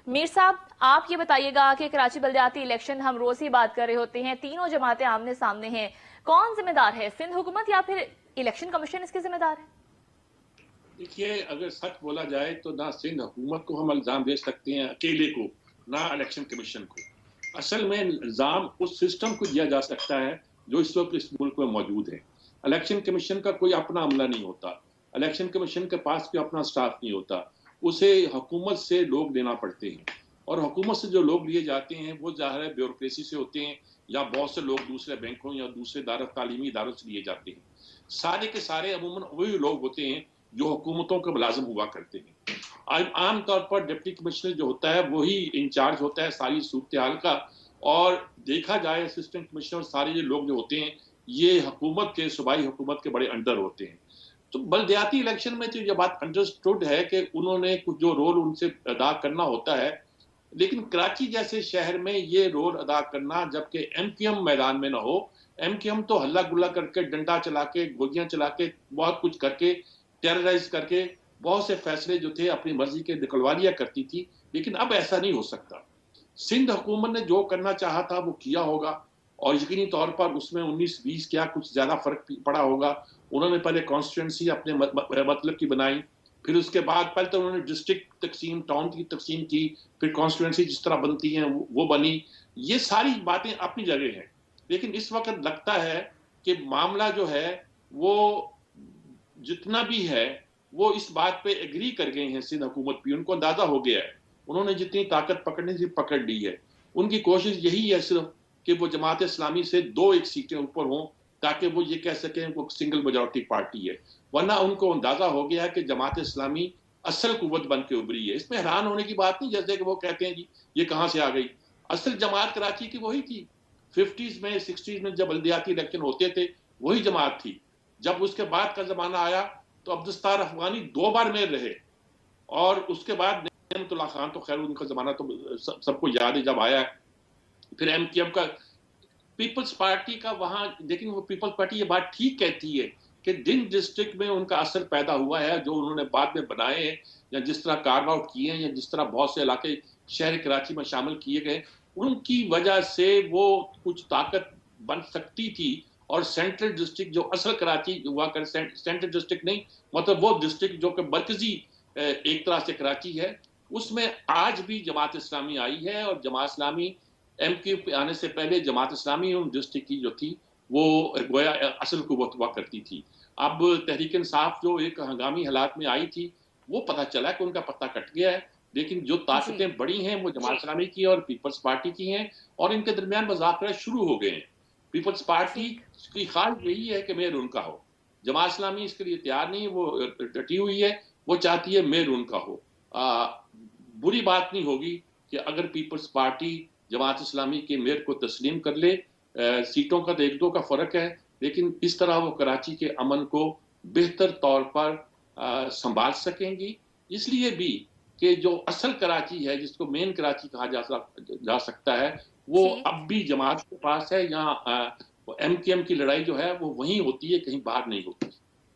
میر صاحب آپ یہ بتائیے گا کہ کراچی بلدیاتی الیکشن ہم روز ہی بات کر رہے ہوتے ہیں، تینوں جماعتیں آمنے سامنے ہیں، کون ذمہ دار ہے، سندھ حکومت یا پھر الیکشن کمیشن اس کے ذمہ دار ہے؟ دیکھیے، اگر سچ بولا جائے تو نہ سندھ حکومت کو ہم الزام دے سکتے ہیں اکیلے کو، نہ الیکشن کمیشن کو۔ اصل میں الزام اس سسٹم کو دیا جا سکتا ہے جو اس وقت اس ملک میں موجود ہے۔ الیکشن کمیشن کا کوئی اپنا عملہ نہیں ہوتا، الیکشن کمیشن کے پاس کوئی اپنا سٹاف نہیں ہوتا، اسے حکومت سے لوگ لینا پڑتے ہیں، اور حکومت سے جو لوگ لیے جاتے ہیں وہ ظاہر ہے بیوروکریسی سے ہوتے ہیں، یا بہت سے لوگ دوسرے بینکوں یا دوسرے تعلیمی اداروں سے لیے جاتے ہیں۔ سارے کے سارے عموماً وہی لوگ ہوتے ہیں جو حکومتوں کے ملازم ہوا کرتے ہیں۔ عام طور پر ڈپٹی کمشنر جو ہوتا ہے وہی انچارج ہوتا ہے ساری صورتحال کا، اور دیکھا جائے اسسٹنٹ کمشنر سارے یہ لوگ جو ہوتے ہیں یہ حکومت کے، صوبائی حکومت کے بڑے انڈر ہوتے ہیں۔ تو بلدیاتی الیکشن میں تو یہ بات انڈرسٹوڈ ہے کہ انہوں نے کچھ جو رول ان سے ادا کرنا ہوتا ہے، لیکن کراچی جیسے شہر میں یہ رول ادا کرنا، جبکہ ایم کیو ایم میدان میں نہ ہو، ایم کیو ایم تو ہلا گلا کر کے، ڈنڈا چلا کے، گولیاں چلا کے، بہت کچھ کر کے، ٹیررائز کر کے بہت سے فیصلے جو تھے اپنی مرضی کے نکلوا لیا کرتی تھی، لیکن اب ایسا نہیں ہو سکتا۔ سندھ حکومت نے جو کرنا چاہا تھا وہ کیا ہوگا، اور یقینی طور پر اس میں 19-20 کیا کچھ زیادہ فرق پڑا ہوگا۔ انہوں نے پہلے کانسٹیٹوئنسی اپنے مطلب کی بنائی، پھر اس کے بعد پہلے تو انہوں نے ڈسٹرکٹ تقسیم، ٹاؤن کی تقسیم کی، پھر کانسٹیٹوئنسی جس طرح بنتی ہیں وہ بنی۔ یہ ساری باتیں اپنی جگہ ہیں، لیکن اس وقت لگتا ہے کہ معاملہ جو ہے وہ جتنا بھی ہے وہ اس بات پہ ایگری کر گئے ہیں سندھ حکومت بھی، ان کو اندازہ ہو گیا ہے، انہوں نے جتنی طاقت پکڑنی تھی پکڑ لی ہے۔ ان کی کوشش یہی ہے صرف کہ وہ جماعت اسلامی سے 2-1 سیٹیں اوپر ہوں، تاکہ وہ یہ کہہ سکیں وہ سنگل میجورٹی پارٹی ہے، ورنہ ان کو اندازہ ہو گیا ہے کہ جماعت اسلامی اصل قوت بن کے ابھری ہے۔ اس میں حیران ہونے کی بات نہیں، جیسے کہ وہ کہتے ہیں جی یہ کہاں سے آ گئی، اصل جماعت کراچی کی وہی تھی۔ 50s میں 60s میں جب بلدیاتی الیکشن ہوتے تھے وہی جماعت تھی۔ جب اس کے بعد کا زمانہ آیا تو عبدالستار افغانی 2 بار میئر رہے، اور اس کے بعد نعمت اللہ خان تو خیر ان کا زمانہ تو سب کو یاد ہے جب آیا ہے، پھر ایم کیو ایم کا، پیپلز پارٹی کا وہاں، لیکن وہ پیپلز پارٹی یہ بات ٹھیک کہتی ہے کہ جن ڈسٹرکٹ میں ان کا اثر پیدا ہوا ہے، جو انہوں نے بعد میں بنائے ہیں یا جس طرح کارو آؤٹ کیے ہیں، یا جس طرح بہت سے علاقے شہر کراچی میں شامل کیے گئے، ان کی وجہ سے وہ کچھ طاقت بن سکتی تھی۔ اور سینٹرل ڈسٹرکٹ جو اصل کراچی ہوا کر، سینٹرل ڈسٹرکٹ نہیں، مطلب وہ ڈسٹرکٹ جو کہ مرکزی ایک طرح سے کراچی ہے، اس میں آج بھی جماعت اسلامی آئی ہے، اور جماعت اسلامی ایم کیو پہ آنے سے پہلے جماعت اسلامی ان ڈسٹرکٹ کی جو تھی وہ گویا اصل قوت ہوا کرتی تھی۔ اب تحریک انصاف جو ایک ہنگامی حالات میں آئی تھی، وہ پتہ چلا کہ ان کا پتہ کٹ گیا ہے، لیکن جو جی طاقتیں بڑی ہیں وہ جماعت اسلامی کی اور پیپلز پارٹی کی ہیں، اور ان کے درمیان مذاکرات شروع ہو گئے ہیں۔ پیپلز پارٹی ٹھیک، کی خواہش یہی ہے کہ میئر ان کا ہو، جماعت اسلامی اس کے لیے تیار نہیں، وہ ڈٹی ہوئی ہے، وہ چاہتی ہے میئر ان کا ہو۔ بری بات نہیں ہوگی کہ اگر پیپلز پارٹی جماعت اسلامی کے میئر کو تسلیم کر لے، سیٹوں کا 1-2 کا فرق ہے، لیکن اس طرح وہ کراچی کے امن کو بہتر طور پر سنبھال سکیں گی۔ اس لیے بھی کہ جو اصل کراچی ہے، جس کو مین کراچی کہا جا سکتا ہے، وہ ٹھیک، اب بھی جماعت کے پاس ہے۔ یہاں ایم کیو ایم کی لڑائی جو ہے وہ وہیں ہوتی ہے، کہیں باہر نہیں ہوتی۔